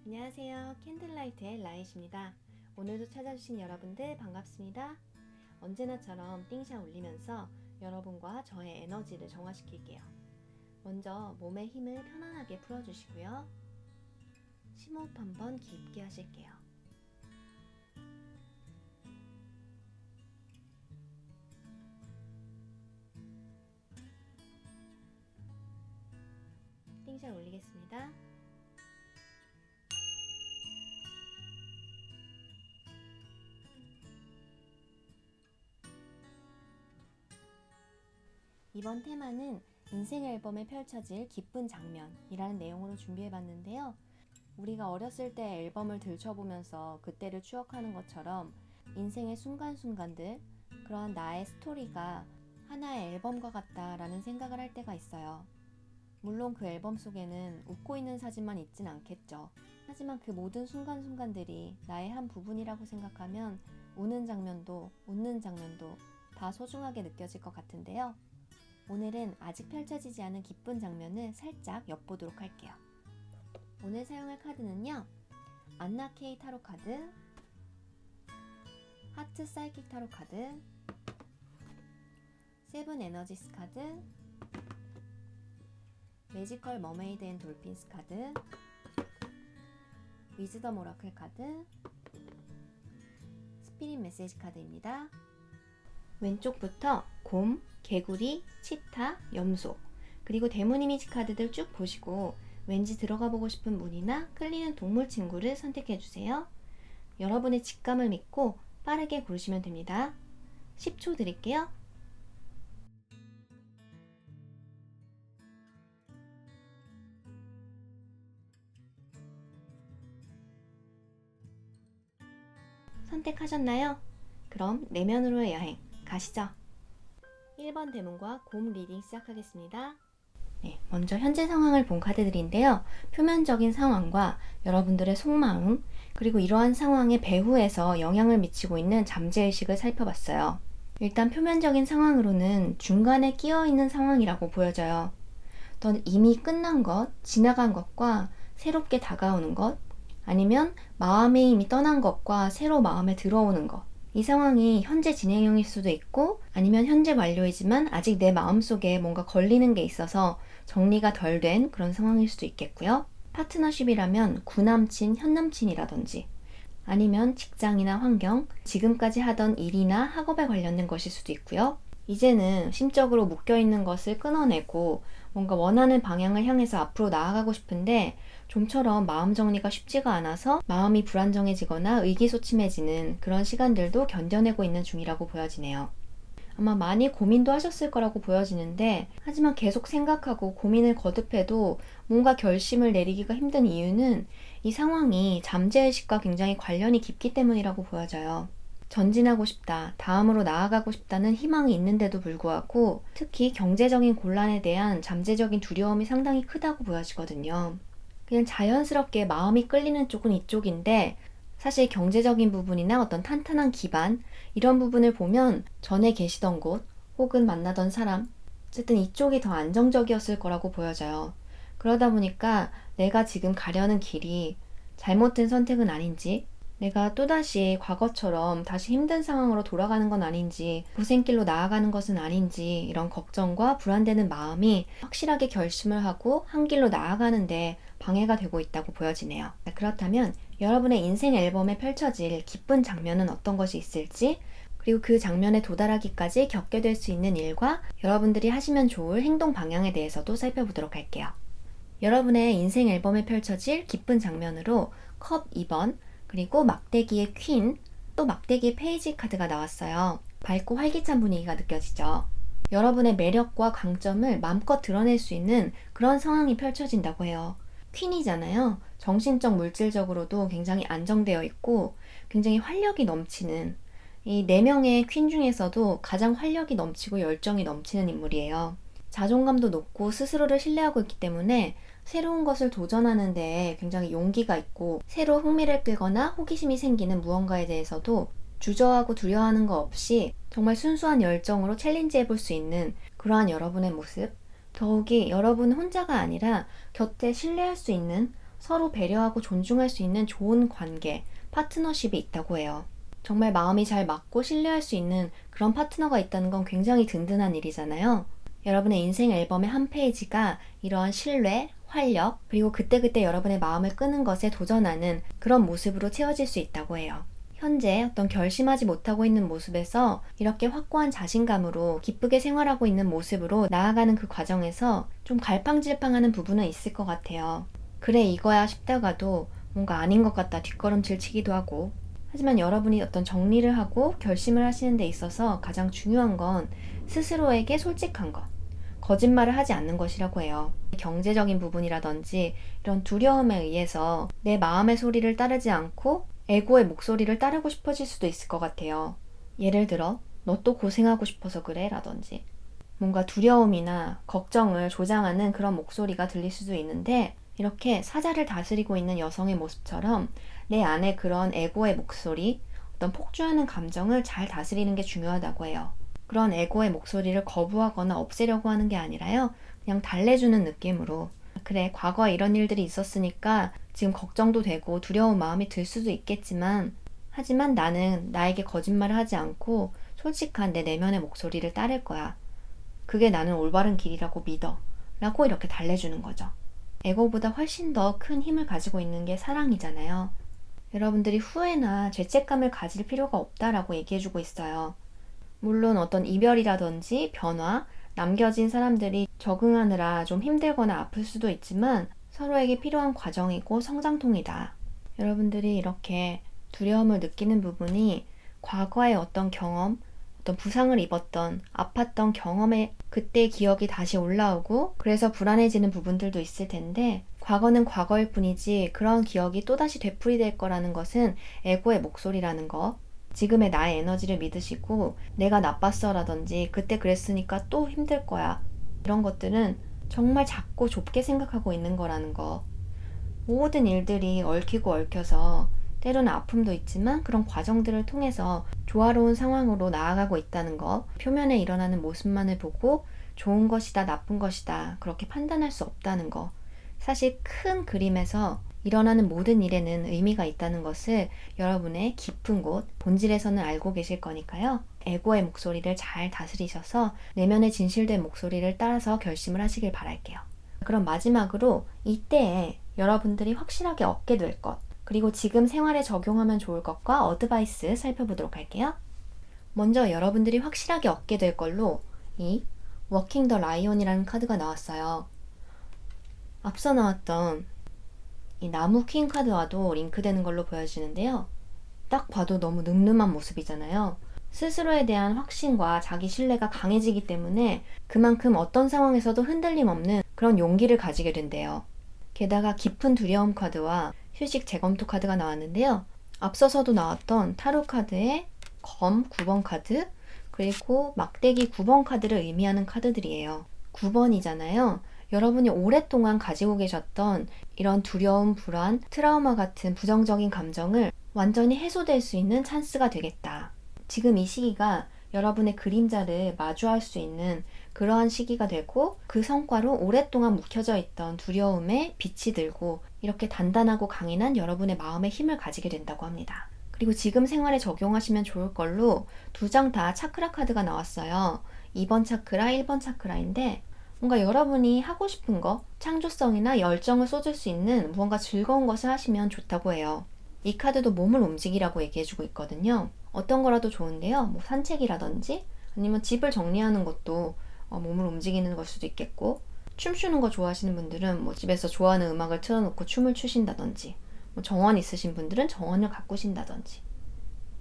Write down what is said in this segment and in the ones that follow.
안녕하세요. 캔들라이트의 라잇입니다. 오늘도 찾아주신 여러분들 반갑습니다. 언제나처럼 띵샷 올리면서 여러분과 저의 에너지를 정화시킬게요. 먼저 몸의 힘을 편안하게 풀어주시고요. 심호흡 한번 깊게 하실게요. 띵샷 올리겠습니다. 이번 테마는 인생 앨범에 펼쳐질 기쁜 장면이라는 내용으로 준비해봤는데요. 우리가 어렸을 때 앨범을 들춰보면서 그때를 추억하는 것처럼 인생의 순간순간들, 그러한 나의 스토리가 하나의 앨범과 같다라는 생각을 할 때가 있어요. 물론 그 앨범 속에는 웃고 있는 사진만 있진 않겠죠. 하지만 그 모든 순간순간들이 나의 한 부분이라고 생각하면 우는 장면도 웃는 장면도 다 소중하게 느껴질 것 같은데요. 오늘은 아직 펼쳐지지 않은 기쁜 장면을 살짝 엿보도록 할게요. 오늘 사용할 카드는요, 안나 K 타로 카드, 하트 사이킥 타로 카드, 세븐 에너지스 카드, 매지컬 머메이드 앤 돌핀스 카드, 위즈덤 오라클 카드, 스피릿 메시지 카드입니다. 왼쪽부터 곰, 개구리, 치타, 염소, 그리고 대문 이미지 카드들 쭉 보시고 왠지 들어가 보고 싶은 문이나 끌리는 동물 친구를 선택해주세요. 여러분의 직감을 믿고 빠르게 고르시면 됩니다. 10초 드릴게요. 선택하셨나요? 그럼 내면으로의 여행 가시죠. 1번 대문과 곰 리딩 시작하겠습니다. 네, 먼저 현재 상황을 본 카드들인데요. 표면적인 상황과 여러분들의 속마음, 그리고 이러한 상황에 배후에서 영향을 미치고 있는 잠재의식을 살펴봤어요. 일단 표면적인 상황으로는 중간에 끼어있는 상황이라고 보여져요. 또 이미 끝난 것, 지나간 것과 새롭게 다가오는 것, 아니면 마음이 이미 떠난 것과 새로 마음에 들어오는 것, 이 상황이 현재 진행형일 수도 있고 아니면 현재 완료이지만 아직 내 마음속에 뭔가 걸리는 게 있어서 정리가 덜 된 그런 상황일 수도 있겠고요. 파트너십이라면 구남친, 현남친이라든지 아니면 직장이나 환경, 지금까지 하던 일이나 학업에 관련된 것일 수도 있고요. 이제는 심적으로 묶여있는 것을 끊어내고 뭔가 원하는 방향을 향해서 앞으로 나아가고 싶은데 좀처럼 마음 정리가 쉽지가 않아서 마음이 불안정해지거나 의기소침해지는 그런 시간들도 견뎌내고 있는 중이라고 보여지네요. 아마 많이 고민도 하셨을 거라고 보여지는데 하지만 계속 생각하고 고민을 거듭해도 뭔가 결심을 내리기가 힘든 이유는 이 상황이 잠재의식과 굉장히 관련이 깊기 때문이라고 보여져요. 전진하고 싶다, 다음으로 나아가고 싶다는 희망이 있는데도 불구하고 특히 경제적인 곤란에 대한 잠재적인 두려움이 상당히 크다고 보여지거든요. 그냥 자연스럽게 마음이 끌리는 쪽은 이쪽인데 사실 경제적인 부분이나 어떤 탄탄한 기반 이런 부분을 보면 전에 계시던 곳 혹은 만나던 사람 어쨌든 이쪽이 더 안정적이었을 거라고 보여져요. 그러다 보니까 내가 지금 가려는 길이 잘못된 선택은 아닌지 내가 또다시 과거처럼 다시 힘든 상황으로 돌아가는 건 아닌지 고생길로 나아가는 것은 아닌지 이런 걱정과 불안되는 마음이 확실하게 결심을 하고 한 길로 나아가는데 방해가 되고 있다고 보여지네요. 그렇다면 여러분의 인생 앨범에 펼쳐질 기쁜 장면은 어떤 것이 있을지 그리고 그 장면에 도달하기까지 겪게 될 수 있는 일과 여러분들이 하시면 좋을 행동 방향에 대해서도 살펴보도록 할게요. 여러분의 인생 앨범에 펼쳐질 기쁜 장면으로 컵 2번 그리고 막대기의 퀸, 또 막대기의 페이지 카드가 나왔어요. 밝고 활기찬 분위기가 느껴지죠. 여러분의 매력과 강점을 마음껏 드러낼 수 있는 그런 상황이 펼쳐진다고 해요. 퀸이잖아요. 정신적, 물질적으로도 굉장히 안정되어 있고 굉장히 활력이 넘치는 이 4명의 퀸 중에서도 가장 활력이 넘치고 열정이 넘치는 인물이에요. 자존감도 높고 스스로를 신뢰하고 있기 때문에 새로운 것을 도전하는 데 굉장히 용기가 있고 새로 흥미를 끌거나 호기심이 생기는 무언가에 대해서도 주저하고 두려워하는 거 없이 정말 순수한 열정으로 챌린지 해볼 수 있는 그러한 여러분의 모습, 더욱이 여러분 혼자가 아니라 곁에 신뢰할 수 있는 서로 배려하고 존중할 수 있는 좋은 관계, 파트너십이 있다고 해요. 정말 마음이 잘 맞고 신뢰할 수 있는 그런 파트너가 있다는 건 굉장히 든든한 일이잖아요. 여러분의 인생 앨범의 한 페이지가 이러한 신뢰, 활력, 그리고 그때그때 여러분의 마음을 끄는 것에 도전하는 그런 모습으로 채워질 수 있다고 해요. 현재 어떤 결심하지 못하고 있는 모습에서 이렇게 확고한 자신감으로 기쁘게 생활하고 있는 모습으로 나아가는 그 과정에서 좀 갈팡질팡하는 부분은 있을 것 같아요. 그래 이거야 싶다가도 뭔가 아닌 것 같다 뒷걸음질 치기도 하고, 하지만 여러분이 어떤 정리를 하고 결심을 하시는 데 있어서 가장 중요한 건 스스로에게 솔직한 것, 거짓말을 하지 않는 것이라고 해요. 경제적인 부분이라든지 이런 두려움에 의해서 내 마음의 소리를 따르지 않고 에고의 목소리를 따르고 싶어질 수도 있을 것 같아요. 예를 들어 너 또 고생하고 싶어서 그래? 라든지 뭔가 두려움이나 걱정을 조장하는 그런 목소리가 들릴 수도 있는데, 이렇게 사자를 다스리고 있는 여성의 모습처럼 내 안에 그런 에고의 목소리, 어떤 폭주하는 감정을 잘 다스리는 게 중요하다고 해요. 그런 에고의 목소리를 거부하거나 없애려고 하는 게 아니라요, 그냥 달래주는 느낌으로, 그래 과거에 이런 일들이 있었으니까 지금 걱정도 되고 두려운 마음이 들 수도 있겠지만, 하지만 나는 나에게 거짓말을 하지 않고 솔직한 내 내면의 목소리를 따를 거야. 그게 나는 올바른 길이라고 믿어. 라고 이렇게 달래주는 거죠. 에고보다 훨씬 더 큰 힘을 가지고 있는 게 사랑이잖아요. 여러분들이 후회나 죄책감을 가질 필요가 없다라고 얘기해주고 있어요. 물론 어떤 이별이라든지 변화, 남겨진 사람들이 적응하느라 좀 힘들거나 아플 수도 있지만 서로에게 필요한 과정이고 성장통이다. 여러분들이 이렇게 두려움을 느끼는 부분이 과거의 어떤 경험, 어떤 부상을 입었던, 아팠던 경험의 그때의 기억이 다시 올라오고 그래서 불안해지는 부분들도 있을 텐데, 과거는 과거일 뿐이지 그런 기억이 또다시 되풀이될 거라는 것은 에고의 목소리라는 거. 지금의 나의 에너지를 믿으시고 내가 나빴어 라든지 그때 그랬으니까 또 힘들 거야, 이런 것들은 정말 작고 좁게 생각하고 있는 거라는 거. 모든 일들이 얽히고 얽혀서 때로는 아픔도 있지만 그런 과정들을 통해서 조화로운 상황으로 나아가고 있다는 거, 표면에 일어나는 모습만을 보고 좋은 것이다 나쁜 것이다 그렇게 판단할 수 없다는 거, 사실 큰 그림에서 일어나는 모든 일에는 의미가 있다는 것을 여러분의 깊은 곳, 본질에서는 알고 계실 거니까요. 에고의 목소리를 잘 다스리셔서 내면의 진실된 목소리를 따라서 결심을 하시길 바랄게요. 그럼 마지막으로 이때에 여러분들이 확실하게 얻게 될 것, 그리고 지금 생활에 적용하면 좋을 것과 어드바이스 살펴보도록 할게요. 먼저 여러분들이 확실하게 얻게 될 걸로 이 워킹 더 라이온이라는 카드가 나왔어요. 앞서 나왔던 이 나무 퀸 카드와도 링크되는 걸로 보여지는데요. 딱 봐도 너무 늠름한 모습이잖아요. 스스로에 대한 확신과 자기 신뢰가 강해지기 때문에 그만큼 어떤 상황에서도 흔들림 없는 그런 용기를 가지게 된대요. 게다가 깊은 두려움 카드와 휴식 재검토 카드가 나왔는데요. 앞서서도 나왔던 타로 카드의 검 9번 카드, 그리고 막대기 9번 카드를 의미하는 카드들이에요. 9번이잖아요. 여러분이 오랫동안 가지고 계셨던 이런 두려움, 불안, 트라우마 같은 부정적인 감정을 완전히 해소될 수 있는 찬스가 되겠다. 지금 이 시기가 여러분의 그림자를 마주할 수 있는 그러한 시기가 되고, 그 성과로 오랫동안 묵혀져 있던 두려움에 빛이 들고 이렇게 단단하고 강인한 여러분의 마음의 힘을 가지게 된다고 합니다. 그리고 지금 생활에 적용하시면 좋을 걸로 두 장 다 차크라 카드가 나왔어요. 2번 차크라, 1번 차크라인데, 뭔가 여러분이 하고 싶은 거, 창조성이나 열정을 쏟을 수 있는 무언가 즐거운 것을 하시면 좋다고 해요. 이 카드도 몸을 움직이라고 얘기해주고 있거든요. 어떤 거라도 좋은데요. 뭐 산책이라든지 아니면 집을 정리하는 것도 몸을 움직이는 걸 수도 있겠고, 춤추는 거 좋아하시는 분들은 뭐 집에서 좋아하는 음악을 틀어놓고 춤을 추신다든지, 뭐 정원 있으신 분들은 정원을 가꾸신다든지,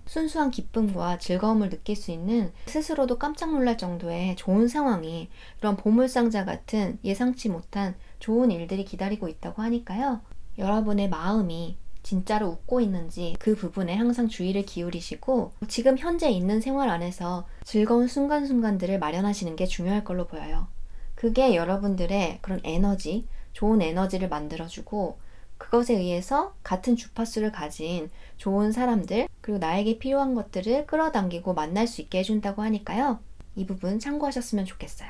순수한 기쁨과 즐거움을 느낄 수 있는, 스스로도 깜짝 놀랄 정도의 좋은 상황이, 이런 보물상자 같은 예상치 못한 좋은 일들이 기다리고 있다고 하니까요. 여러분의 마음이 진짜로 웃고 있는지 그 부분에 항상 주의를 기울이시고, 지금 현재 있는 생활 안에서 즐거운 순간순간들을 마련하시는 게 중요할 걸로 보여요. 그게 여러분들의 그런 에너지, 좋은 에너지를 만들어주고, 그것에 의해서 같은 주파수를 가진 좋은 사람들, 그리고 나에게 필요한 것들을 끌어당기고 만날 수 있게 해준다고 하니까요. 이 부분 참고하셨으면 좋겠어요.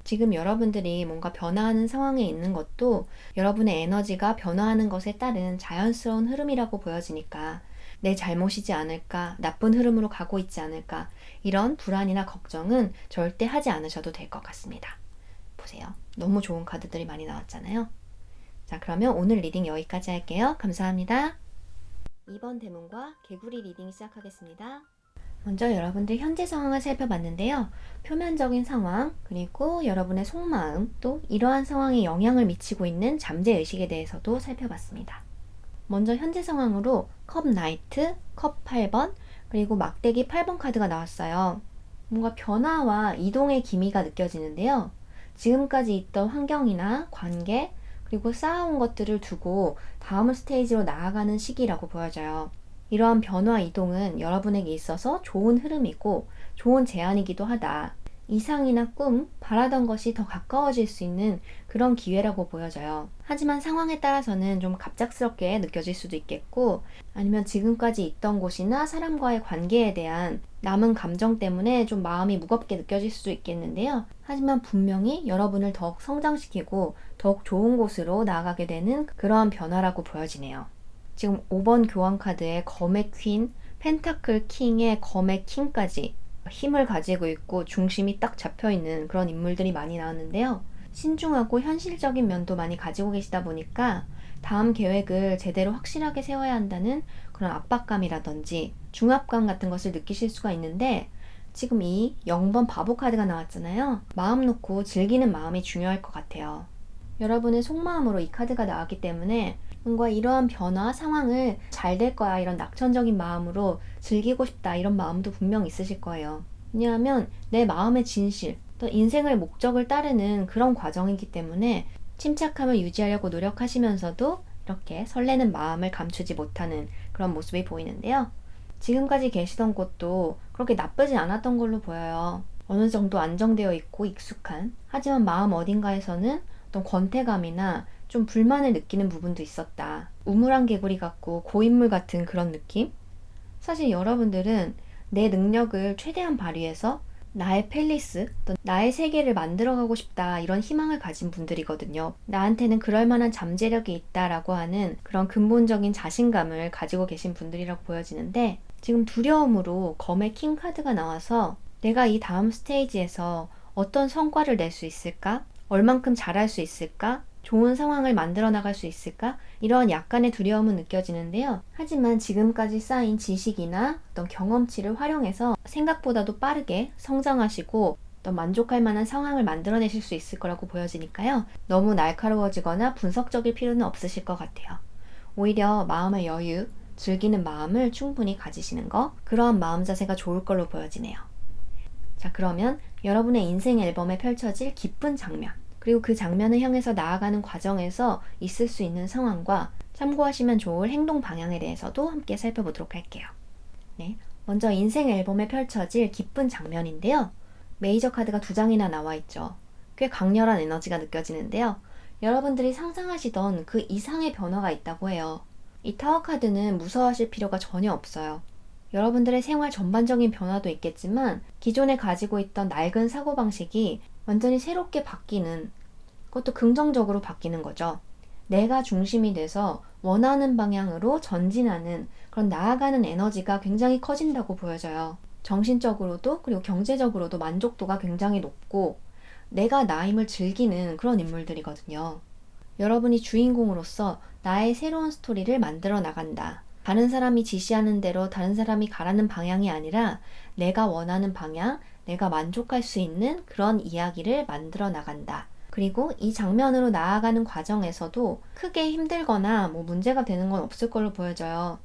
지금 여러분들이 뭔가 변화하는 상황에 있는 것도 여러분의 에너지가 변화하는 것에 따른 자연스러운 흐름이라고 보여지니까 내 잘못이지 않을까, 나쁜 흐름으로 가고 있지 않을까, 이런 불안이나 걱정은 절대 하지 않으셔도 될 것 같습니다. 보세요. 너무 좋은 카드들이 많이 나왔잖아요. 자, 그러면 오늘 리딩 여기까지 할게요. 감사합니다. 2번 대문과 개구리 리딩 시작하겠습니다. 먼저 여러분들 현재 상황을 살펴봤는데요. 표면적인 상황, 그리고 여러분의 속마음, 또 이러한 상황에 영향을 미치고 있는 잠재의식에 대해서도 살펴봤습니다. 먼저 현재 상황으로 컵 나이트, 컵 8번, 그리고 막대기 8번 카드가 나왔어요. 뭔가 변화와 이동의 기미가 느껴지는데요. 지금까지 있던 환경이나 관계, 그리고 쌓아온 것들을 두고 다음 스테이지로 나아가는 시기라고 보여져요. 이러한 변화 이동은 여러분에게 있어서 좋은 흐름이고 좋은 제안이기도 하다. 이상이나 꿈, 바라던 것이 더 가까워질 수 있는 그런 기회라고 보여져요. 하지만 상황에 따라서는 좀 갑작스럽게 느껴질 수도 있겠고, 아니면 지금까지 있던 곳이나 사람과의 관계에 대한 남은 감정 때문에 좀 마음이 무겁게 느껴질 수도 있겠는데요. 하지만 분명히 여러분을 더욱 성장시키고 더욱 좋은 곳으로 나아가게 되는 그러한 변화라고 보여지네요. 지금 5번 교환 카드에 검의 퀸, 펜타클 킹에 검의 킹까지 힘을 가지고 있고 중심이 딱 잡혀있는 그런 인물들이 많이 나왔는데요. 신중하고 현실적인 면도 많이 가지고 계시다 보니까 다음 계획을 제대로 확실하게 세워야 한다는 그런 압박감이라든지 중압감 같은 것을 느끼실 수가 있는데, 지금 이 0번 바보 카드가 나왔잖아요. 마음 놓고 즐기는 마음이 중요할 것 같아요. 여러분의 속마음으로 이 카드가 나왔기 때문에 뭔가 이러한 변화 상황을 잘 될 거야, 이런 낙천적인 마음으로 즐기고 싶다, 이런 마음도 분명 있으실 거예요. 왜냐하면 내 마음의 진실, 또 인생의 목적을 따르는 그런 과정이기 때문에 침착함을 유지하려고 노력하시면서도 이렇게 설레는 마음을 감추지 못하는 그런 모습이 보이는데요. 지금까지 계시던 곳도 그렇게 나쁘지 않았던 걸로 보여요. 어느 정도 안정되어 있고 익숙한, 하지만 마음 어딘가에서는 어떤 권태감이나 좀 불만을 느끼는 부분도 있었다. 우물안 개구리 같고 고인물 같은 그런 느낌? 사실 여러분들은 내 능력을 최대한 발휘해서 나의 팰리스, 또 나의 세계를 만들어가고 싶다, 이런 희망을 가진 분들이거든요. 나한테는 그럴 만한 잠재력이 있다라고 하는 그런 근본적인 자신감을 가지고 계신 분들이라고 보여지는데, 지금 두려움으로 검의 킹 카드가 나와서 내가 이 다음 스테이지에서 어떤 성과를 낼 수 있을까? 얼만큼 잘할 수 있을까? 좋은 상황을 만들어 나갈 수 있을까? 이런 약간의 두려움은 느껴지는데요. 하지만 지금까지 쌓인 지식이나 어떤 경험치를 활용해서 생각보다도 빠르게 성장하시고 어떤 만족할 만한 상황을 만들어내실 수 있을 거라고 보여지니까요. 너무 날카로워지거나 분석적일 필요는 없으실 것 같아요. 오히려 마음의 여유, 즐기는 마음을 충분히 가지시는 거, 그러한 마음 자세가 좋을 걸로 보여지네요. 자, 그러면 여러분의 인생 앨범에 펼쳐질 기쁜 장면, 그리고 그 장면을 향해서 나아가는 과정에서 있을 수 있는 상황과 참고하시면 좋을 행동 방향에 대해서도 함께 살펴보도록 할게요. 네, 먼저 인생 앨범에 펼쳐질 기쁜 장면인데요. 메이저 카드가 2장이나 나와 있죠. 꽤 강렬한 에너지가 느껴지는데요. 여러분들이 상상하시던 그 이상의 변화가 있다고 해요. 이 타워 카드는 무서워하실 필요가 전혀 없어요. 여러분들의 생활 전반적인 변화도 있겠지만 기존에 가지고 있던 낡은 사고방식이 완전히 새롭게 바뀌는, 그것도 긍정적으로 바뀌는 거죠. 내가 중심이 돼서 원하는 방향으로 전진하는 그런 나아가는 에너지가 굉장히 커진다고 보여져요. 정신적으로도 그리고 경제적으로도 만족도가 굉장히 높고 내가 나임을 즐기는 그런 인물들이거든요. 여러분이 주인공으로서 나의 새로운 스토리를 만들어 나간다. 다른 사람이 지시하는 대로 다른 사람이 가라는 방향이 아니라 내가 원하는 방향, 내가 만족할 수 있는 그런 이야기를 만들어 나간다. 그리고 이 장면으로 나아가는 과정에서도 크게 힘들거나 문제가 되는 건 없을 걸로 보여져요.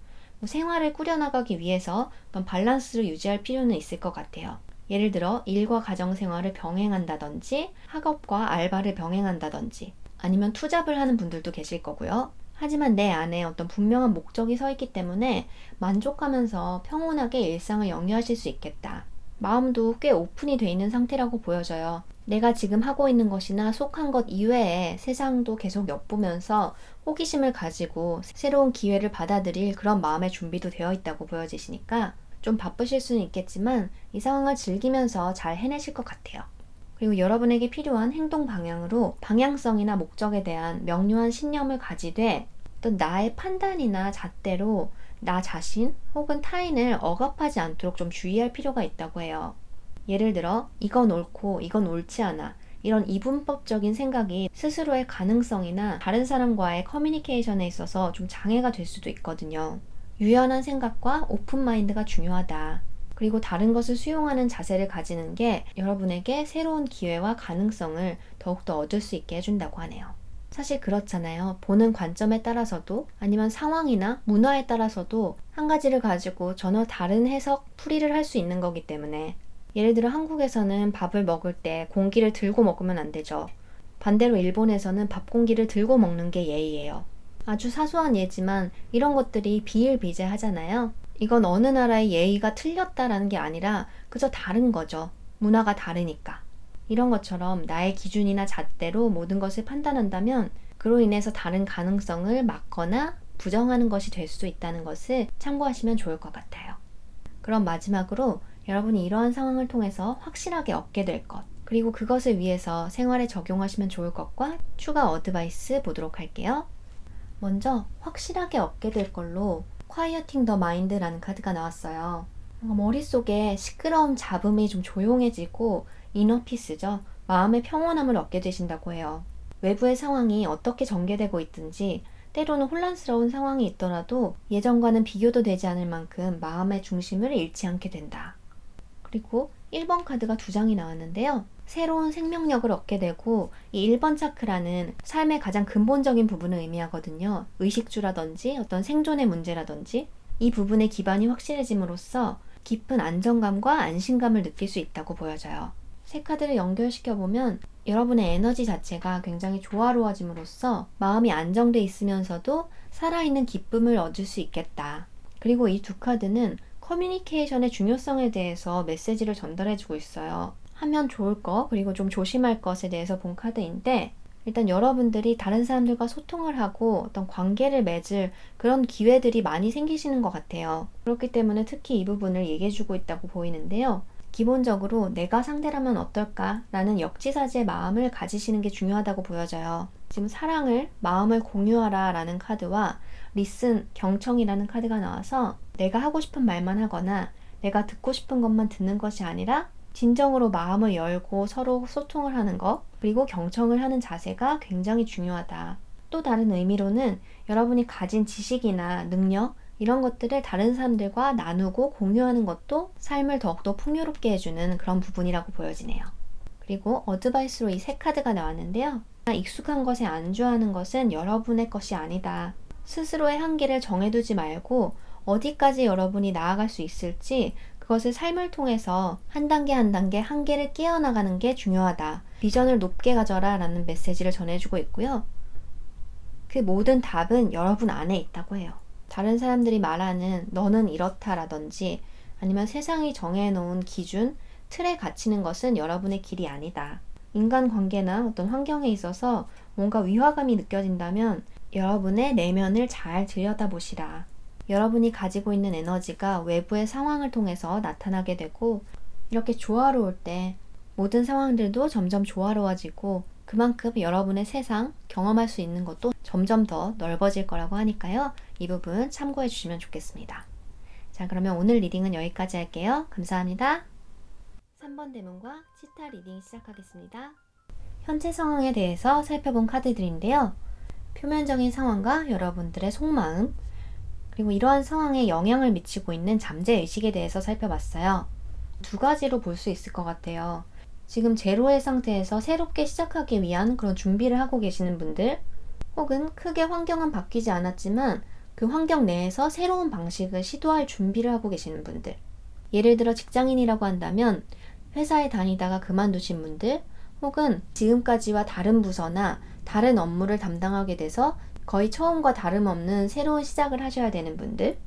생활을 꾸려나가기 위해서 어떤 밸런스를 유지할 필요는 있을 것 같아요. 예를 들어 일과 가정 생활을 병행한다든지 학업과 알바를 병행한다든지 아니면 투잡을 하는 분들도 계실 거고요. 하지만 내 안에 어떤 분명한 목적이 서 있기 때문에 만족하면서 평온하게 일상을 영위하실 수 있겠다. 마음도 꽤 오픈이 돼 있는 상태라고 보여져요. 내가 지금 하고 있는 것이나 속한 것 이외에 세상도 계속 엿보면서 호기심을 가지고 새로운 기회를 받아들일 그런 마음의 준비도 되어 있다고 보여지시니까 좀 바쁘실 수는 있겠지만 이 상황을 즐기면서 잘 해내실 것 같아요. 그리고 여러분에게 필요한 행동 방향으로 방향성이나 목적에 대한 명료한 신념을 가지되 어떤 나의 판단이나 잣대로 나 자신 혹은 타인을 억압하지 않도록 좀 주의할 필요가 있다고 해요. 예를 들어 이건 옳고 이건 옳지 않아 이런 이분법적인 생각이 스스로의 가능성이나 다른 사람과의 커뮤니케이션에 있어서 좀 장애가 될 수도 있거든요. 유연한 생각과 오픈 마인드가 중요하다. 그리고 다른 것을 수용하는 자세를 가지는 게 여러분에게 새로운 기회와 가능성을 더욱더 얻을 수 있게 해준다고 하네요. 사실 그렇잖아요. 보는 관점에 따라서도 아니면 상황이나 문화에 따라서도 한 가지를 가지고 전혀 다른 해석, 풀이를 할 수 있는 거기 때문에 예를 들어 한국에서는 밥을 먹을 때 공기를 들고 먹으면 안 되죠. 반대로 일본에서는 밥 공기를 들고 먹는 게 예의예요. 아주 사소한 예지만 이런 것들이 비일비재하잖아요. 이건 어느 나라의 예의가 틀렸다라는 게 아니라 그저 다른 거죠. 문화가 다르니까. 이런 것처럼 나의 기준이나 잣대로 모든 것을 판단한다면 그로 인해서 다른 가능성을 막거나 부정하는 것이 될 수도 있다는 것을 참고하시면 좋을 것 같아요. 그럼 마지막으로 여러분이 이러한 상황을 통해서 확실하게 얻게 될 것, 그리고 그것을 위해서 생활에 적용하시면 좋을 것과 추가 어드바이스 보도록 할게요. 먼저 확실하게 얻게 될 걸로 Quieting the Mind라는 카드가 나왔어요. 머릿속에 시끄러운 잡음이 좀 조용해지고 이너피스죠. 마음의 평온함을 얻게 되신다고 해요. 외부의 상황이 어떻게 전개되고 있든지 때로는 혼란스러운 상황이 있더라도 예전과는 비교도 되지 않을 만큼 마음의 중심을 잃지 않게 된다. 그리고 1번 카드가 2장이 나왔는데요. 새로운 생명력을 얻게 되고 이 1번 차크라는 삶의 가장 근본적인 부분을 의미하거든요. 의식주라든지 어떤 생존의 문제라든지 이 부분의 기반이 확실해짐으로써 깊은 안정감과 안심감을 느낄 수 있다고 보여져요. 세 카드를 연결시켜보면 여러분의 에너지 자체가 굉장히 조화로워짐으로써 마음이 안정돼 있으면서도 살아있는 기쁨을 얻을 수 있겠다. 그리고 이 2 카드는 커뮤니케이션의 중요성에 대해서 메시지를 전달해주고 있어요. 하면 좋을 것, 그리고 좀 조심할 것에 대해서 본 카드인데 일단 여러분들이 다른 사람들과 소통을 하고 어떤 관계를 맺을 그런 기회들이 많이 생기시는 것 같아요. 그렇기 때문에 특히 이 부분을 얘기해주고 있다고 보이는데요. 기본적으로 내가 상대라면 어떨까? 라는 역지사지의 마음을 가지시는 게 중요하다고 보여져요. 지금 사랑을, 마음을 공유하라 라는 카드와 리슨, 경청이라는 카드가 나와서 내가 하고 싶은 말만 하거나 내가 듣고 싶은 것만 듣는 것이 아니라 진정으로 마음을 열고 서로 소통을 하는 것, 그리고 경청을 하는 자세가 굉장히 중요하다. 또 다른 의미로는 여러분이 가진 지식이나 능력, 이런 것들을 다른 사람들과 나누고 공유하는 것도 삶을 더욱더 풍요롭게 해주는 그런 부분이라고 보여지네요. 그리고 어드바이스로 이 3카드가 나왔는데요. 익숙한 것에 안주하는 것은 여러분의 것이 아니다. 스스로의 한계를 정해두지 말고 어디까지 여러분이 나아갈 수 있을지 그것을 삶을 통해서 한 단계 한 단계 한계를 깨어나가는 게 중요하다. 비전을 높게 가져라 라는 메시지를 전해주고 있고요. 그 모든 답은 여러분 안에 있다고 해요. 다른 사람들이 말하는 너는 이렇다라든지 아니면 세상이 정해놓은 기준, 틀에 갇히는 것은 여러분의 길이 아니다. 인간관계나 어떤 환경에 있어서 뭔가 위화감이 느껴진다면 여러분의 내면을 잘 들여다보시라. 여러분이 가지고 있는 에너지가 외부의 상황을 통해서 나타나게 되고 이렇게 조화로울 때 모든 상황들도 점점 조화로워지고 그만큼 여러분의 세상, 경험할 수 있는 것도 점점 더 넓어질 거라고 하니까요. 이 부분 참고해 주시면 좋겠습니다. 자, 그러면 오늘 리딩은 여기까지 할게요. 감사합니다. 3번 대문과 치타 리딩 시작하겠습니다. 현재 상황에 대해서 살펴본 카드들인데요. 표면적인 상황과 여러분들의 속마음, 그리고 이러한 상황에 영향을 미치고 있는 잠재의식에 대해서 살펴봤어요. 2가지로 볼 수 있을 것 같아요. 지금 제로의 상태에서 새롭게 시작하기 위한 그런 준비를 하고 계시는 분들, 혹은 크게 환경은 바뀌지 않았지만 그 환경 내에서 새로운 방식을 시도할 준비를 하고 계시는 분들. 예를 들어 직장인이라고 한다면 회사에 다니다가 그만두신 분들, 혹은 지금까지와 다른 부서나 다른 업무를 담당하게 돼서 거의 처음과 다름없는 새로운 시작을 하셔야 되는 분들,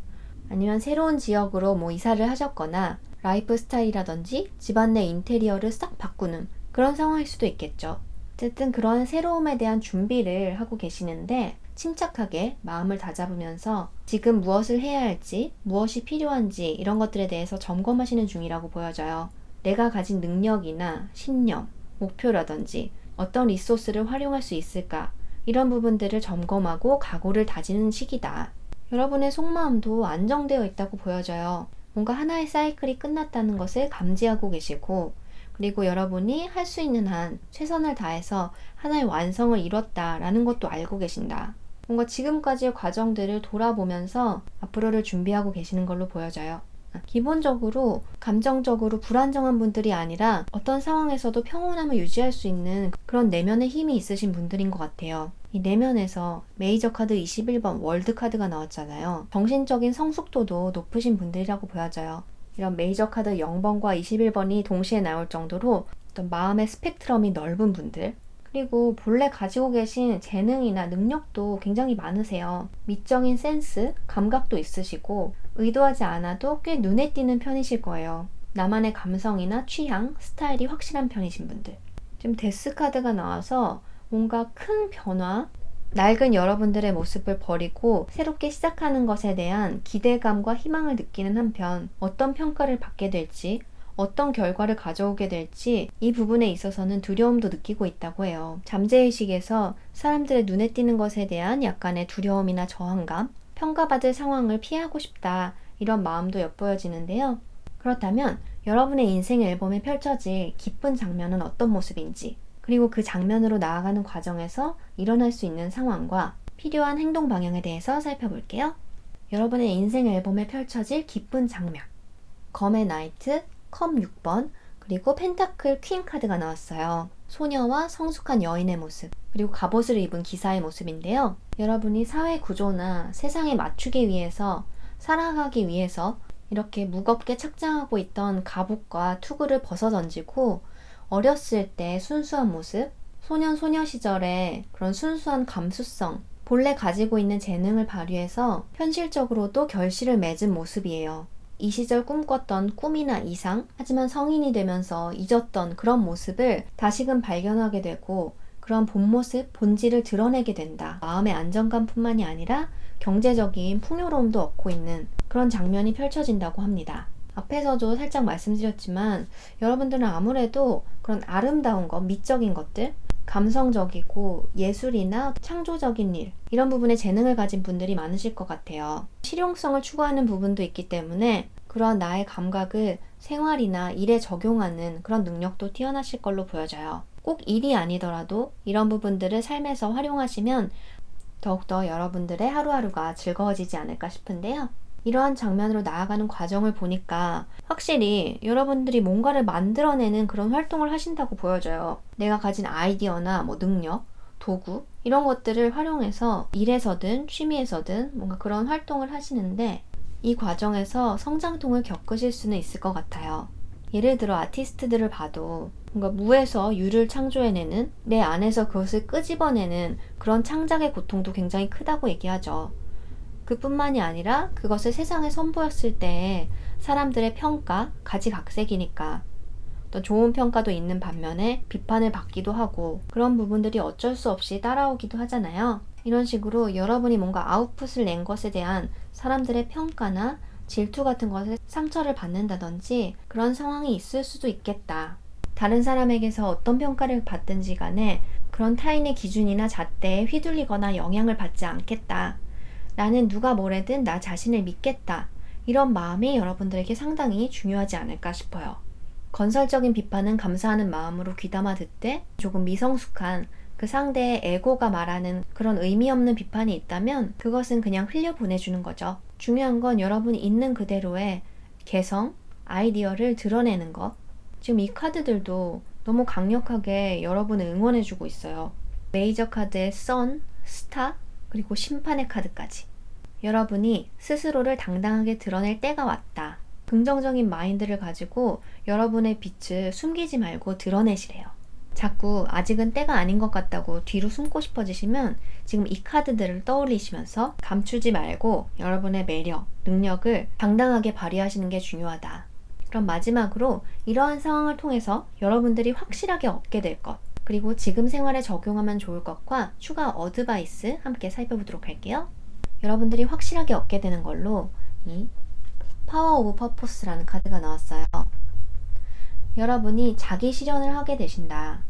아니면 새로운 지역으로 이사를 하셨거나 라이프 스타일이라든지 집안 내 인테리어를 싹 바꾸는 그런 상황일 수도 있겠죠. 어쨌든 그런 새로움에 대한 준비를 하고 계시는데 침착하게 마음을 다잡으면서 지금 무엇을 해야 할지, 무엇이 필요한지 이런 것들에 대해서 점검하시는 중이라고 보여져요. 내가 가진 능력이나 신념, 목표라든지 어떤 리소스를 활용할 수 있을까, 이런 부분들을 점검하고 각오를 다지는 시기다. 여러분의 속마음도 안정되어 있다고 보여져요. 뭔가 하나의 사이클이 끝났다는 것을 감지하고 계시고, 그리고 여러분이 할 수 있는 한 최선을 다해서 하나의 완성을 이뤘다라는 것도 알고 계신다. 뭔가 지금까지의 과정들을 돌아보면서 앞으로를 준비하고 계시는 걸로 보여져요. 기본적으로 감정적으로 불안정한 분들이 아니라 어떤 상황에서도 평온함을 유지할 수 있는 그런 내면의 힘이 있으신 분들인 것 같아요. 이 내면에서 메이저 카드 21번 월드 카드가 나왔잖아요. 정신적인 성숙도도 높으신 분들이라고 보여져요. 이런 메이저 카드 0번과 21번이 동시에 나올 정도로 어떤 마음의 스펙트럼이 넓은 분들, 그리고 본래 가지고 계신 재능이나 능력도 굉장히 많으세요. 미적인 센스, 감각도 있으시고 의도하지 않아도 꽤 눈에 띄는 편이실 거예요. 나만의 감성이나 취향, 스타일이 확실한 편이신 분들. 지금 데스 카드가 나와서 뭔가 큰 변화, 낡은 여러분들의 모습을 버리고 새롭게 시작하는 것에 대한 기대감과 희망을 느끼는 한편, 어떤 평가를 받게 될지, 어떤 결과를 가져오게 될지 이 부분에 있어서는 두려움도 느끼고 있다고 해요. 잠재의식에서 사람들의 눈에 띄는 것에 대한 약간의 두려움이나 저항감, 평가받을 상황을 피하고 싶다, 이런 마음도 엿보여지는데요. 그렇다면 여러분의 인생 앨범에 펼쳐질 기쁜 장면은 어떤 모습인지, 그리고 그 장면으로 나아가는 과정에서 일어날 수 있는 상황과 필요한 행동 방향에 대해서 살펴볼게요. 여러분의 인생 앨범에 펼쳐질 기쁜 장면, 검의 나이트, 컵 6번, 그리고 펜타클 퀸 카드가 나왔어요. 소녀와 성숙한 여인의 모습, 그리고 갑옷을 입은 기사의 모습인데요. 여러분이 사회 구조나 세상에 맞추기 위해서, 살아가기 위해서 이렇게 무겁게 착장하고 있던 갑옷과 투구를 벗어던지고 어렸을 때 순수한 모습, 소년 시절의 그런 순수한 감수성, 본래 가지고 있는 재능을 발휘해서 현실적으로도 결실을 맺은 모습이에요. 이 시절 꿈꿨던 꿈이나 이상, 하지만 성인이 되면서 잊었던 그런 모습을 다시금 발견하게 되고 그런 본 모습, 본질을 드러내게 된다. 마음의 안정감뿐만이 아니라 경제적인 풍요로움도 얻고 있는 그런 장면이 펼쳐진다고 합니다. 앞에서도 살짝 말씀드렸지만 여러분들은 아무래도 그런 아름다운 것, 미적인 것들, 감성적이고 예술이나 창조적인 일, 이런 부분에 재능을 가진 분들이 많으실 것 같아요. 실용성을 추구하는 부분도 있기 때문에 그러한 나의 감각을 생활이나 일에 적용하는 그런 능력도 뛰어나실 걸로 보여져요. 꼭 일이 아니더라도 이런 부분들을 삶에서 활용하시면 더욱더 여러분들의 하루하루가 즐거워지지 않을까 싶은데요. 이러한 장면으로 나아가는 과정을 보니까 확실히 여러분들이 뭔가를 만들어내는 그런 활동을 하신다고 보여져요. 내가 가진 아이디어나 능력, 도구, 이런 것들을 활용해서 일에서든 취미에서든 뭔가 그런 활동을 하시는데 이 과정에서 성장통을 겪으실 수는 있을 것 같아요. 예를 들어 아티스트들을 봐도 뭔가 무에서 유를 창조해내는, 내 안에서 그것을 끄집어내는 그런 창작의 고통도 굉장히 크다고 얘기하죠. 그뿐만이 아니라 그것을 세상에 선보였을 때 사람들의 평가, 가지각색이니까 또 좋은 평가도 있는 반면에 비판을 받기도 하고 그런 부분들이 어쩔 수 없이 따라오기도 하잖아요. 이런 식으로 여러분이 뭔가 아웃풋을 낸 것에 대한 사람들의 평가나 질투 같은 것에 상처를 받는다든지 그런 상황이 있을 수도 있겠다. 다른 사람에게서 어떤 평가를 받든지 간에 그런 타인의 기준이나 잣대에 휘둘리거나 영향을 받지 않겠다. 나는 누가 뭐래든 나 자신을 믿겠다. 이런 마음이 여러분들에게 상당히 중요하지 않을까 싶어요. 건설적인 비판은 감사하는 마음으로 귀담아 듣되 조금 미성숙한 그 상대의 에고가 말하는 그런 의미 없는 비판이 있다면 그것은 그냥 흘려보내주는 거죠. 중요한 건 여러분이 있는 그대로의 개성, 아이디어를 드러내는 것. 지금 이 카드들도 너무 강력하게 여러분을 응원해주고 있어요. 메이저 카드의 선, 스타, 그리고 심판의 카드까지. 여러분이 스스로를 당당하게 드러낼 때가 왔다. 긍정적인 마인드를 가지고 여러분의 빛을 숨기지 말고 드러내시래요. 자꾸 아직은 때가 아닌 것 같다고 뒤로 숨고 싶어지시면 지금 이 카드들을 떠올리시면서 감추지 말고 여러분의 매력, 능력을 당당하게 발휘하시는 게 중요하다. 그럼 마지막으로 이러한 상황을 통해서 여러분들이 확실하게 얻게 될 것, 그리고 지금 생활에 적용하면 좋을 것과 추가 어드바이스 함께 살펴보도록 할게요. 여러분들이 확실하게 얻게 되는 걸로 이 파워 오브 퍼포스라는 카드가 나왔어요. 여러분이 자기 실현을 하게 되신다.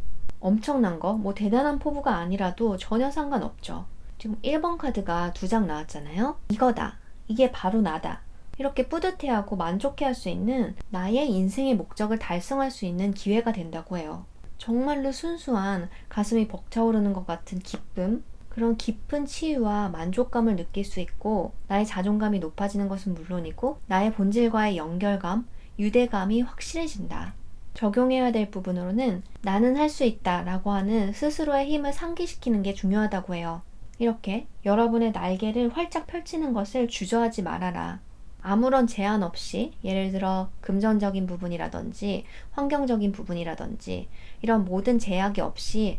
엄청난 거, 뭐 대단한 포부가 아니라도 전혀 상관없죠. 지금 1번 카드가 2장 나왔잖아요. 이거다. 이게 바로 나다. 이렇게 뿌듯해하고 만족해할 수 있는 나의 인생의 목적을 달성할 수 있는 기회가 된다고 해요. 정말로 순수한 가슴이 벅차오르는 것 같은 기쁨, 그런 깊은 치유와 만족감을 느낄 수 있고 나의 자존감이 높아지는 것은 물론이고 나의 본질과의 연결감, 유대감이 확실해진다. 적용해야 될 부분으로는 나는 할 수 있다 라고 하는 스스로의 힘을 상기시키는 게 중요하다고 해요. 이렇게 여러분의 날개를 활짝 펼치는 것을 주저하지 말아라. 아무런 제한 없이 예를 들어 금전적인 부분이라든지 환경적인 부분이라든지 이런 모든 제약이 없이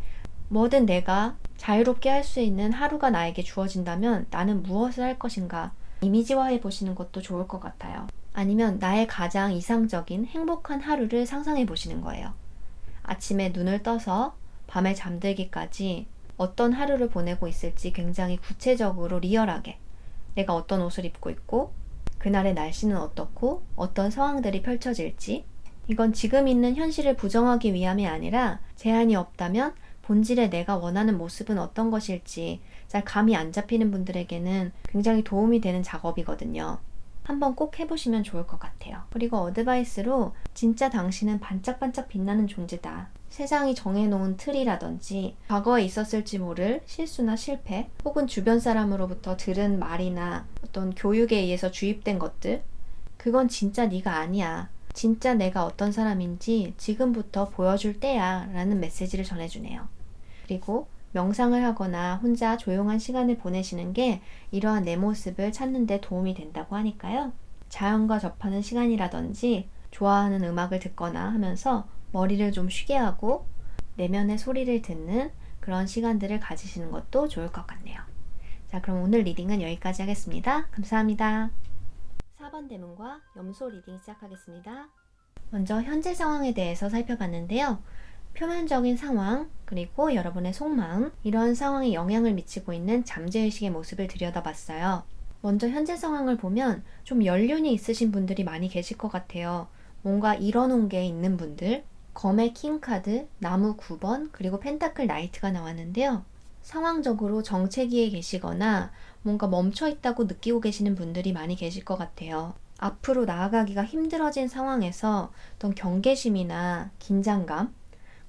뭐든 내가 자유롭게 할 수 있는 하루가 나에게 주어진다면 나는 무엇을 할 것인가 이미지화해 보시는 것도 좋을 것 같아요. 아니면 나의 가장 이상적인 행복한 하루를 상상해 보시는 거예요. 아침에 눈을 떠서 밤에 잠들기까지 어떤 하루를 보내고 있을지 굉장히 구체적으로 리얼하게 내가 어떤 옷을 입고 있고 그날의 날씨는 어떻고 어떤 상황들이 펼쳐질지 이건 지금 있는 현실을 부정하기 위함이 아니라 제한이 없다면 본질의 내가 원하는 모습은 어떤 것일지 잘 감이 안 잡히는 분들에게는 굉장히 도움이 되는 작업이거든요. 한번 꼭 해보시면 좋을 것 같아요. 그리고 어드바이스로 진짜 당신은 반짝반짝 빛나는 존재다. 세상이 정해놓은 틀이라든지 과거에 있었을지 모를 실수나 실패 혹은 주변 사람으로부터 들은 말이나 어떤 교육에 의해서 주입된 것들 그건 진짜 네가 아니야. 진짜 내가 어떤 사람인지 지금부터 보여줄 때야 라는 메시지를 전해주네요. 그리고 명상을 하거나 혼자 조용한 시간을 보내시는 게 이러한 내 모습을 찾는 데 도움이 된다고 하니까요. 자연과 접하는 시간이라든지 좋아하는 음악을 듣거나 하면서 머리를 좀 쉬게 하고 내면의 소리를 듣는 그런 시간들을 가지시는 것도 좋을 것 같네요. 자, 그럼 오늘 리딩은 여기까지 하겠습니다. 감사합니다. 4번 대문과 염소 리딩 시작하겠습니다. 먼저 현재 상황에 대해서 살펴봤는데요. 표면적인 상황, 그리고 여러분의 속마음, 이런 상황에 영향을 미치고 있는 잠재의식의 모습을 들여다봤어요. 먼저 현재 상황을 보면 좀 연륜이 있으신 분들이 많이 계실 것 같아요. 뭔가 이뤄놓은 게 있는 분들, 검의 킹카드, 나무 9번, 그리고 펜타클 나이트가 나왔는데요. 상황적으로 정체기에 계시거나 뭔가 멈춰있다고 느끼고 계시는 분들이 많이 계실 것 같아요. 앞으로 나아가기가 힘들어진 상황에서 어떤 경계심이나 긴장감,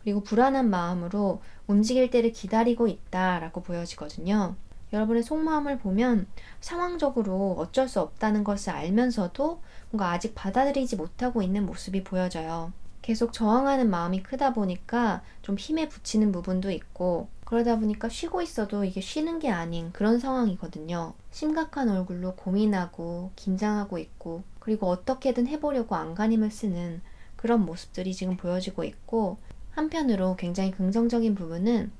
그리고 불안한 마음으로 움직일 때를 기다리고 있다라고 보여지거든요. 여러분의 속마음을 보면 상황적으로 어쩔 수 없다는 것을 알면서도 뭔가 아직 받아들이지 못하고 있는 모습이 보여져요. 계속 저항하는 마음이 크다 보니까 좀 힘에 부치는 부분도 있고 그러다 보니까 쉬고 있어도 이게 쉬는 게 아닌 그런 상황이거든요. 심각한 얼굴로 고민하고 긴장하고 있고 그리고 어떻게든 해보려고 안간힘을 쓰는 그런 모습들이 지금 보여지고 있고 한편으로 굉장히 긍정적인 부분은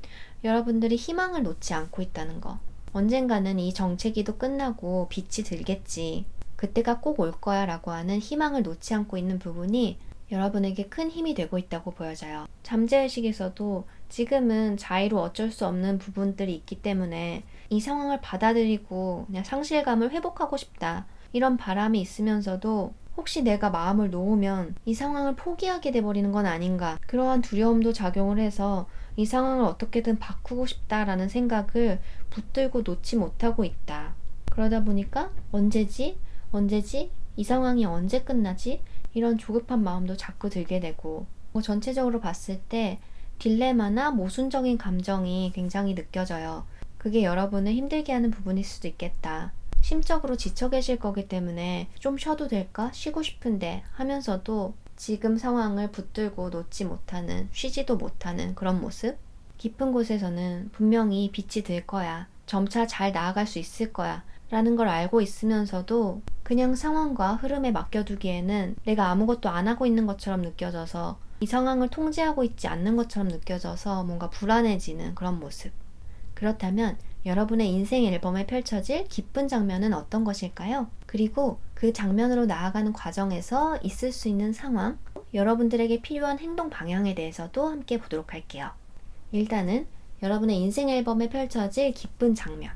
여러분들이 희망을 놓지 않고 있다는 거. 언젠가는 이 정체기도 끝나고 빛이 들겠지. 그때가 꼭 올 거야 라고 하는 희망을 놓지 않고 있는 부분이 여러분에게 큰 힘이 되고 있다고 보여져요. 잠재의식에서도 지금은 자의로 어쩔 수 없는 부분들이 있기 때문에 이 상황을 받아들이고 그냥 상실감을 회복하고 싶다. 이런 바람이 있으면서도 혹시 내가 마음을 놓으면 이 상황을 포기하게 돼버리는 건 아닌가 그러한 두려움도 작용을 해서 이 상황을 어떻게든 바꾸고 싶다라는 생각을 붙들고 놓지 못하고 있다. 그러다 보니까 언제지? 이 상황이 언제 끝나지? 이런 조급한 마음도 자꾸 들게 되고 전체적으로 봤을 때 딜레마나 모순적인 감정이 굉장히 느껴져요. 그게 여러분을 힘들게 하는 부분일 수도 있겠다. 심적으로 지쳐 계실 거기 때문에 좀 쉬어도 될까? 쉬고 싶은데 하면서도 지금 상황을 붙들고 놓지 못하는, 쉬지도 못하는 그런 모습? 깊은 곳에서는 분명히 빛이 들 거야. 점차 잘 나아갈 수 있을 거야. 라는 걸 알고 있으면서도 그냥 상황과 흐름에 맡겨두기에는 내가 아무것도 안 하고 있는 것처럼 느껴져서 이 상황을 통제하고 있지 않는 것처럼 느껴져서 뭔가 불안해지는 그런 모습. 그렇다면 여러분의 인생 앨범에 펼쳐질 기쁜 장면은 어떤 것일까요? 그리고 그 장면으로 나아가는 과정에서 있을 수 있는 상황, 여러분들에게 필요한 행동 방향에 대해서도 함께 보도록 할게요. 일단은 여러분의 인생 앨범에 펼쳐질 기쁜 장면.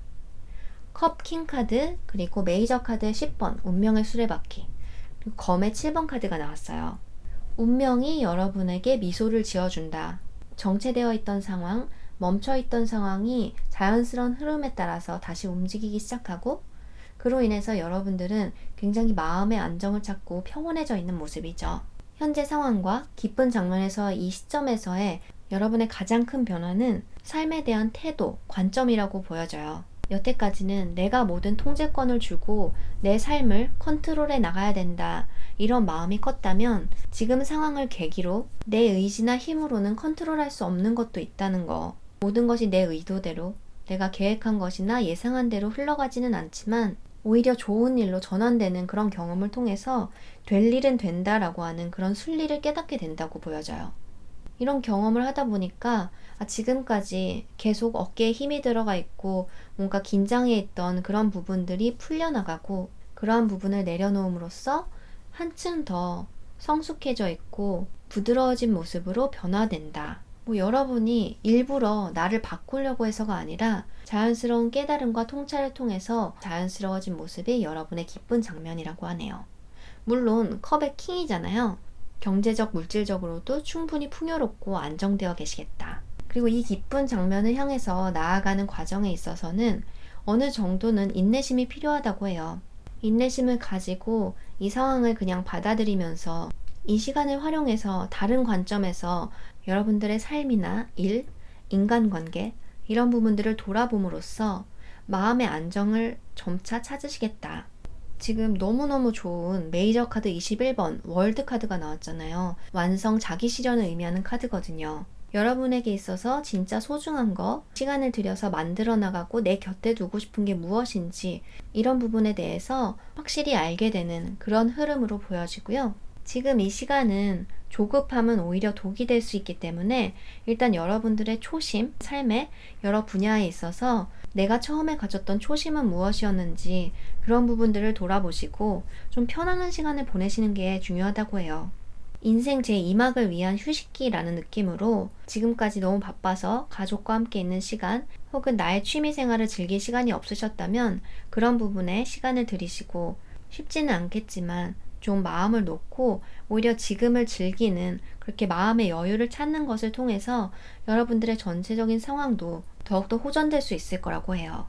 컵 킹 카드, 그리고 메이저 카드의 10번, 운명의 수레바퀴, 그리고 검의 7번 카드가 나왔어요. 운명이 여러분에게 미소를 지어준다. 정체되어 있던 상황, 멈춰 있던 상황이 자연스러운 흐름에 따라서 다시 움직이기 시작하고, 그로 인해서 여러분들은 굉장히 마음의 안정을 찾고 평온해져 있는 모습이죠. 현재 상황과 기쁜 장면에서 이 시점에서의 여러분의 가장 큰 변화는 삶에 대한 태도, 관점이라고 보여져요. 여태까지는 내가 모든 통제권을 주고 내 삶을 컨트롤해 나가야 된다, 이런 마음이 컸다면 지금 상황을 계기로 내 의지나 힘으로는 컨트롤할 수 없는 것도 있다는 거. 모든 것이 내 의도대로, 내가 계획한 것이나 예상한 대로 흘러가지는 않지만 오히려 좋은 일로 전환되는 그런 경험을 통해서 될 일은 된다라고 하는 그런 순리를 깨닫게 된다고 보여져요. 이런 경험을 하다 보니까 지금까지 계속 어깨에 힘이 들어가 있고 뭔가 긴장해 있던 그런 부분들이 풀려나가고, 그러한 부분을 내려놓음으로써 한층 더 성숙해져 있고 부드러워진 모습으로 변화된다. 여러분이 일부러 나를 바꾸려고 해서가 아니라 자연스러운 깨달음과 통찰을 통해서 자연스러워진 모습이 여러분의 기쁜 장면이라고 하네요. 물론 컵의 킹이잖아요. 경제적, 물질적으로도 충분히 풍요롭고 안정되어 계시겠다. 그리고 이 기쁜 장면을 향해서 나아가는 과정에 있어서는 어느 정도는 인내심이 필요하다고 해요. 인내심을 가지고 이 상황을 그냥 받아들이면서 이 시간을 활용해서 다른 관점에서 여러분들의 삶이나 일, 인간관계, 이런 부분들을 돌아봄으로써 마음의 안정을 점차 찾으시겠다. 지금 너무너무 좋은 메이저 카드 21번 월드 카드가 나왔잖아요. 완성, 자기 실현을 의미하는 카드거든요. 여러분에게 있어서 진짜 소중한 거, 시간을 들여서 만들어 나가고 내 곁에 두고 싶은 게 무엇인지, 이런 부분에 대해서 확실히 알게 되는 그런 흐름으로 보여지고요. 지금 이 시간은 조급함은 오히려 독이 될 수 있기 때문에 일단 여러분들의 초심, 삶의 여러 분야에 있어서 내가 처음에 가졌던 초심은 무엇이었는지 그런 부분들을 돌아보시고 좀 편안한 시간을 보내시는 게 중요하다고 해요. 인생 제2막을 위한 휴식기라는 느낌으로 지금까지 너무 바빠서 가족과 함께 있는 시간, 혹은 나의 취미생활을 즐길 시간이 없으셨다면 그런 부분에 시간을 들이시고, 쉽지는 않겠지만 좀 마음을 놓고 오히려 지금을 즐기는, 그렇게 마음의 여유를 찾는 것을 통해서 여러분들의 전체적인 상황도 더욱더 호전될 수 있을 거라고 해요.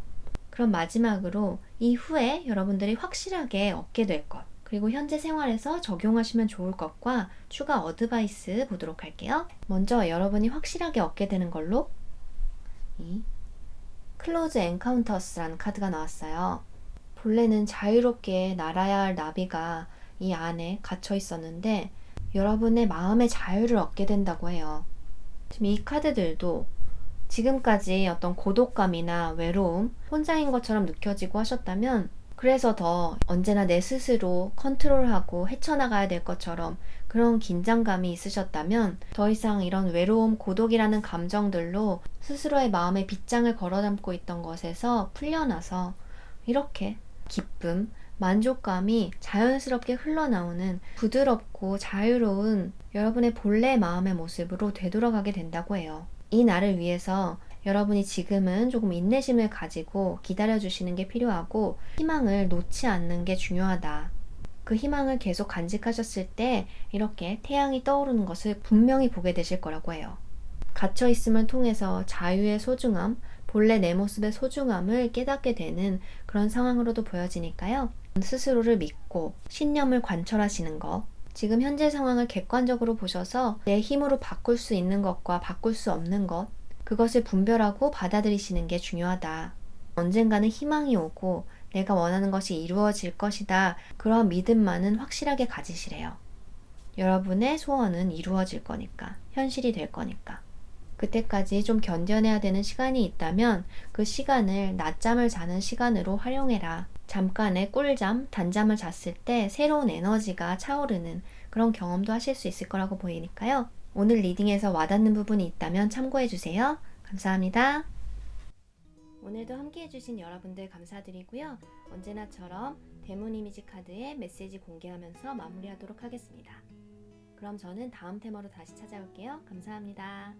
그럼 마지막으로 이후에 여러분들이 확실하게 얻게 될 것, 그리고 현재 생활에서 적용하시면 좋을 것과 추가 어드바이스 보도록 할게요. 먼저 여러분이 확실하게 얻게 되는 걸로 이 클로즈 엔카운터스라는 카드가 나왔어요. 본래는 자유롭게 날아야 할 나비가 이 안에 갇혀 있었는데 여러분의 마음의 자유를 얻게 된다고 해요. 지금 이 카드들도 지금까지 어떤 고독감이나 외로움, 혼자인 것처럼 느껴지고 하셨다면, 그래서 더 언제나 내 스스로 컨트롤하고 헤쳐나가야 될 것처럼 그런 긴장감이 있으셨다면, 더 이상 이런 외로움, 고독이라는 감정들로 스스로의 마음에 빗장을 걸어 담고 있던 것에서 풀려나서 이렇게 기쁨, 만족감이 자연스럽게 흘러나오는 부드럽고 자유로운 여러분의 본래 마음의 모습으로 되돌아가게 된다고 해요. 이 날을 위해서 여러분이 지금은 조금 인내심을 가지고 기다려주시는 게 필요하고, 희망을 놓지 않는 게 중요하다. 그 희망을 계속 간직하셨을 때 이렇게 태양이 떠오르는 것을 분명히 보게 되실 거라고 해요. 갇혀있음을 통해서 자유의 소중함, 본래 내 모습의 소중함을 깨닫게 되는 그런 상황으로도 보여지니까요. 스스로를 믿고 신념을 관철하시는 것, 지금 현재 상황을 객관적으로 보셔서 내 힘으로 바꿀 수 있는 것과 바꿀 수 없는 것, 그것을 분별하고 받아들이시는 게 중요하다. 언젠가는 희망이 오고 내가 원하는 것이 이루어질 것이다. 그런 믿음만은 확실하게 가지시래요. 여러분의 소원은 이루어질 거니까, 현실이 될 거니까. 그때까지 좀 견뎌내야 되는 시간이 있다면 그 시간을 낮잠을 자는 시간으로 활용해라. 잠깐의 꿀잠, 단잠을 잤을 때 새로운 에너지가 차오르는 그런 경험도 하실 수 있을 거라고 보이니까요. 오늘 리딩에서 와닿는 부분이 있다면 참고해주세요. 감사합니다. 오늘도 함께 해주신 여러분들 감사드리고요. 언제나처럼 대문 이미지 카드에 메시지 공개하면서 마무리하도록 하겠습니다. 그럼 저는 다음 테마로 다시 찾아올게요. 감사합니다.